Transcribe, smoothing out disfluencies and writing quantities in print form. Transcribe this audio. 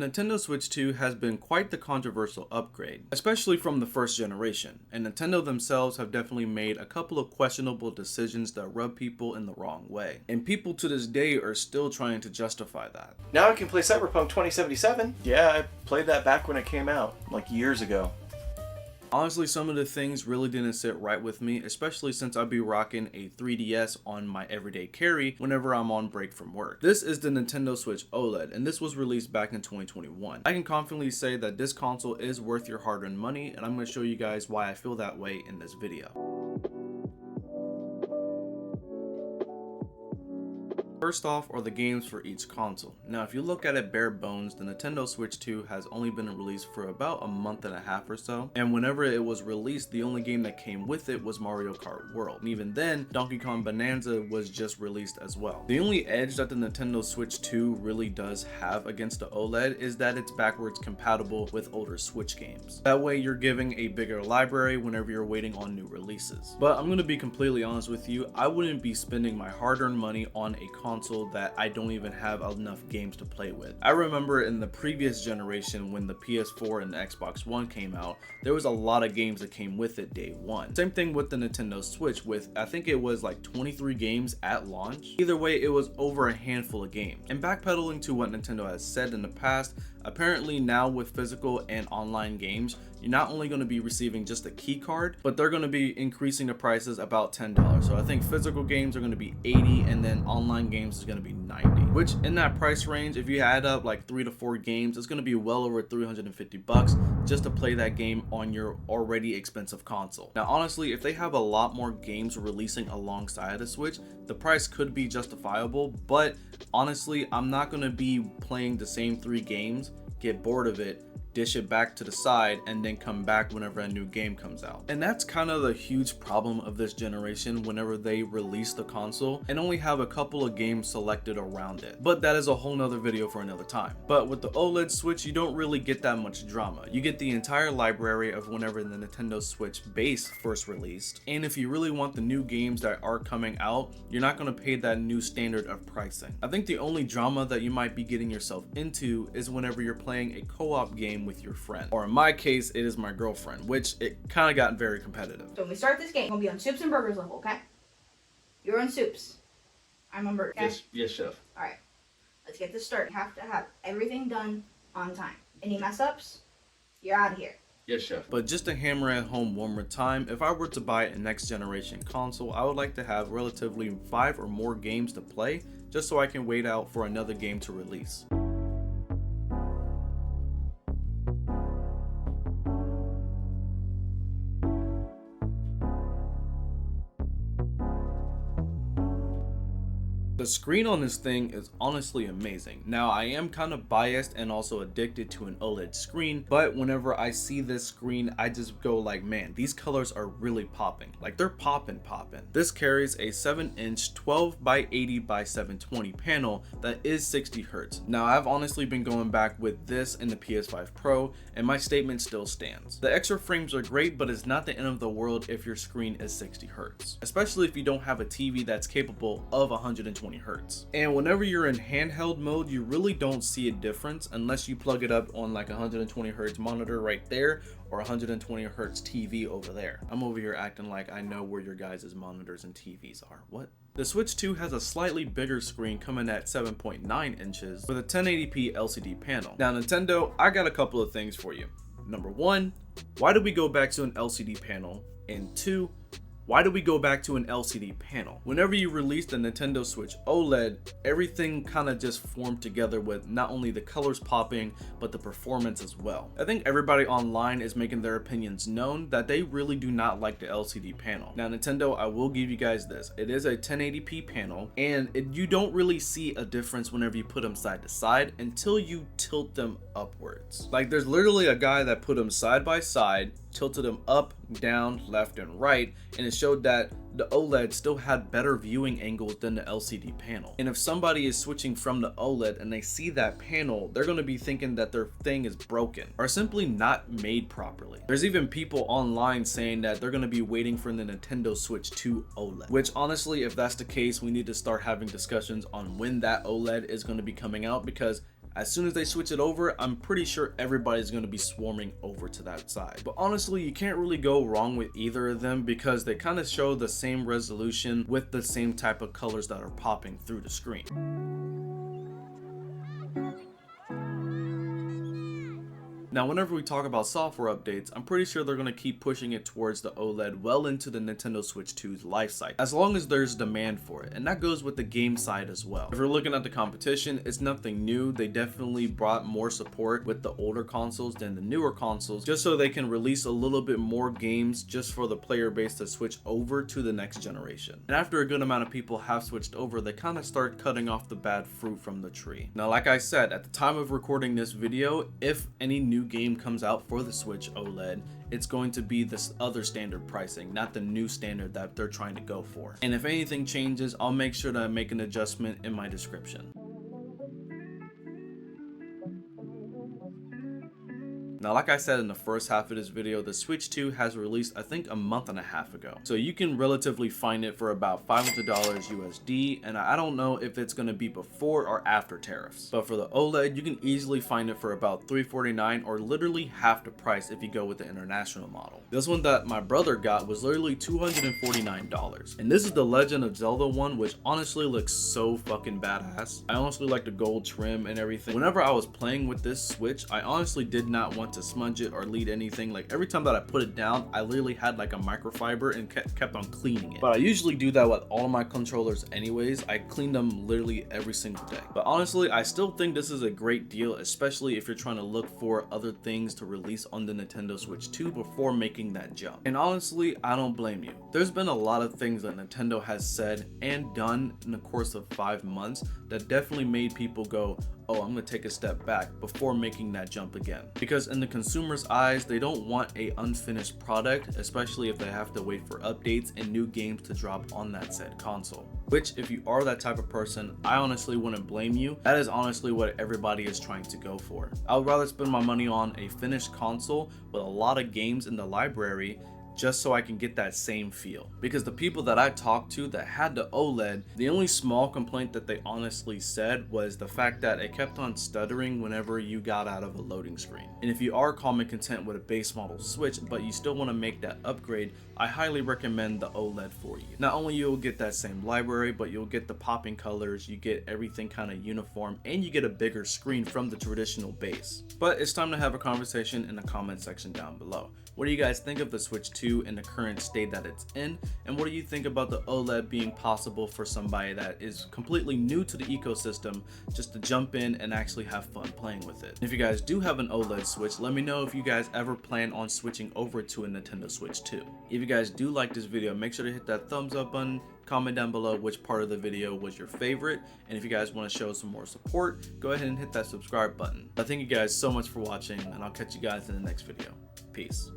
Nintendo Switch 2 has been quite the controversial upgrade, especially from the first generation, and Nintendo themselves have definitely made a couple of questionable decisions that rub people in the wrong way. And people to this day are still trying to justify that. Now I can play Cyberpunk 2077. Yeah, I played that back when it came out, like years ago. Honestly, some of the things really didn't sit right with me, especially since I'd be rocking a 3DS on my everyday carry whenever I'm on break from work. This is the Nintendo Switch OLED, and this was released back in 2021. I can confidently say that this console is worth your hard-earned money, and I'm going to show you guys why I feel that way in this video. First off are the games for each console. Now if you look at it bare bones, the Nintendo Switch 2 has only been released for about a month and a half or so, and whenever it was released, the only game that came with it was Mario Kart World, and even then Donkey Kong Bonanza was just released as well. The only edge that the Nintendo Switch 2 really does have against the OLED is that it's backwards compatible with older Switch games. That way you're giving a bigger library whenever you're waiting on new releases. But I'm going to be completely honest with you, I wouldn't be spending my hard-earned money on a console that I don't even have enough games to play with. I remember in the previous generation when the PS4 and the Xbox One came out, there was a lot of games that came with it day one. Same thing with the Nintendo Switch with, I think it was like 23 games at launch. Either way, it was over a handful of games. And backpedaling to what Nintendo has said in the past, apparently now with physical and online games, you're not only going to be receiving just a key card, but they're going to be increasing the prices about $10. So I think physical games are going to be $80 and then online games is going to be $90, which in that price range, if you add up like 3 to 4 games, it's going to be well over $350 just to play that game on your already expensive console. Now honestly, if they have a lot more games releasing alongside the Switch, the price could be justifiable, but honestly, I'm not going to be playing the same 3 games, get bored of it, dish it back to the side, and then come back whenever a new game comes out. And that's kind of the huge problem of this generation whenever they release the console and only have a couple of games selected around it. But that is a whole nother video for another time. But with the OLED Switch, you don't really get that much drama. You get the entire library of whenever the Nintendo Switch base first released. And if you really want the new games that are coming out, you're not going to pay that new standard of pricing. I think the only drama that you might be getting yourself into is whenever you're playing a co-op game with your friend, or in my case it is my girlfriend, which it kind of got very competitive. So when we start this game, we're gonna be on soups and burgers level, okay? You're on soups, I'm on burgers, okay? Yes, chef. Alright, let's get this started. You have to have everything done on time. Any mess ups, you're out of here. Yes, chef. But just to hammer it home one more time, if I were to buy a next generation console, I would like to have relatively 5 or more games to play, just so I can wait out for another game to release. The screen on this thing is honestly amazing. Now I am kind of biased and also addicted to an OLED screen, but whenever I see this screen, I just go like, man, these colors are really popping. Like they're popping. This carries a 7-inch 12 by 80 by 720 panel that is 60 Hz. Now I've honestly been going back with this and the PS5 Pro, and my statement still stands. The extra frames are great, but it's not the end of the world if your screen is 60 Hz, especially if you don't have a TV that's capable of 120 Hz. And whenever you're in handheld mode, you really don't see a difference unless you plug it up on like a 120 Hz monitor right there or 120 Hz TV over there. I'm over here acting like I know where your guys' monitors and TVs are. What? The Switch 2 has a slightly bigger screen coming at 7.9 inches with a 1080p LCD panel. Now Nintendo, I got a couple of things for you. Number 1, why did we go back to an LCD panel? And 2, why do we go back to an LCD panel? Whenever you release the Nintendo Switch OLED, everything kind of just formed together with not only the colors popping, but the performance as well. I think everybody online is making their opinions known that they really do not like the LCD panel. Now Nintendo, I will give you guys this. It is a 1080p panel, and you don't really see a difference whenever you put them side to side until you tilt them upwards. Like there's literally a guy that put them side by side, tilted them up, down, left, and right, and it showed that the OLED still had better viewing angles than the LCD panel. And if somebody is switching from the OLED and they see that panel, they're going to be thinking that their thing is broken or simply not made properly. There's even people online saying that they're going to be waiting for the Nintendo Switch 2 OLED, which honestly, if that's the case, we need to start having discussions on when that OLED is going to be coming out, because As soon as they switch it over, I'm pretty sure everybody's going to be swarming over to that side. But honestly, you can't really go wrong with either of them because they kind of show the same resolution with the same type of colors that are popping through the screen. Now, whenever we talk about software updates, I'm pretty sure they're going to keep pushing it towards the OLED well into the Nintendo Switch 2's life cycle, as long as there's demand for it, and that goes with the game side as well. If you're looking at the competition, it's nothing new. They definitely brought more support with the older consoles than the newer consoles, just so they can release a little bit more games just for the player base to switch over to the next generation. And after a good amount of people have switched over, they kind of start cutting off the bad fruit from the tree. Now, like I said, at the time of recording this video, if any new game comes out for the Switch OLED, it's going to be this other standard pricing, not the new standard that they're trying to go for. And if anything changes, I'll make sure to make an adjustment in my description. Now, like I said in the first half of this video, the Switch 2 has released I think a month and a half ago. So you can relatively find it for about $500 USD, and I don't know if it's going to be before or after tariffs. But for the OLED, you can easily find it for about $349 or literally half the price if you go with the international model. This one that my brother got was literally $249. And this is the Legend of Zelda one, which honestly looks so fucking badass. I honestly like the gold trim and everything. Whenever I was playing with this Switch, I honestly did not want to smudge it or lead anything. Like every time that I put it down, I literally had like a microfiber and kept on cleaning it. But I usually do that with all of my controllers anyways. I clean them literally every single day. But honestly, I still think this is a great deal, especially if you're trying to look for other things to release on the Nintendo Switch 2 before making that jump. And honestly, I don't blame you. There's been a lot of things that Nintendo has said and done in the course of 5 months that definitely made people go, oh, I'm gonna take a step back before making that jump again. Because in the consumer's eyes, they don't want a unfinished product, especially if they have to wait for updates and new games to drop on that said console. Which, if you are that type of person, I honestly wouldn't blame you. That is honestly what everybody is trying to go for. I would rather spend my money on a finished console with a lot of games in the library just so I can get that same feel. Because the people that I talked to that had the OLED, the only small complaint that they honestly said was the fact that it kept on stuttering whenever you got out of a loading screen. And if you are calm and content with a base model Switch, but you still want to make that upgrade, I highly recommend the OLED for you. Not only you'll get that same library, but you'll get the popping colors, you get everything kind of uniform, and you get a bigger screen from the traditional base. But it's time to have a conversation in the comment section down below. What do you guys think of the Switch 2 in the current state that it's in? And what do you think about the OLED being possible for somebody that is completely new to the ecosystem just to jump in and actually have fun playing with it? If you guys do have an OLED Switch, let me know if you guys ever plan on switching over to a Nintendo Switch 2. If you guys do like this video, make sure to hit that thumbs up button, comment down below which part of the video was your favorite, and if you guys want to show some more support, go ahead and hit that subscribe button. I thank you guys so much for watching, and I'll catch you guys in the next video. Peace.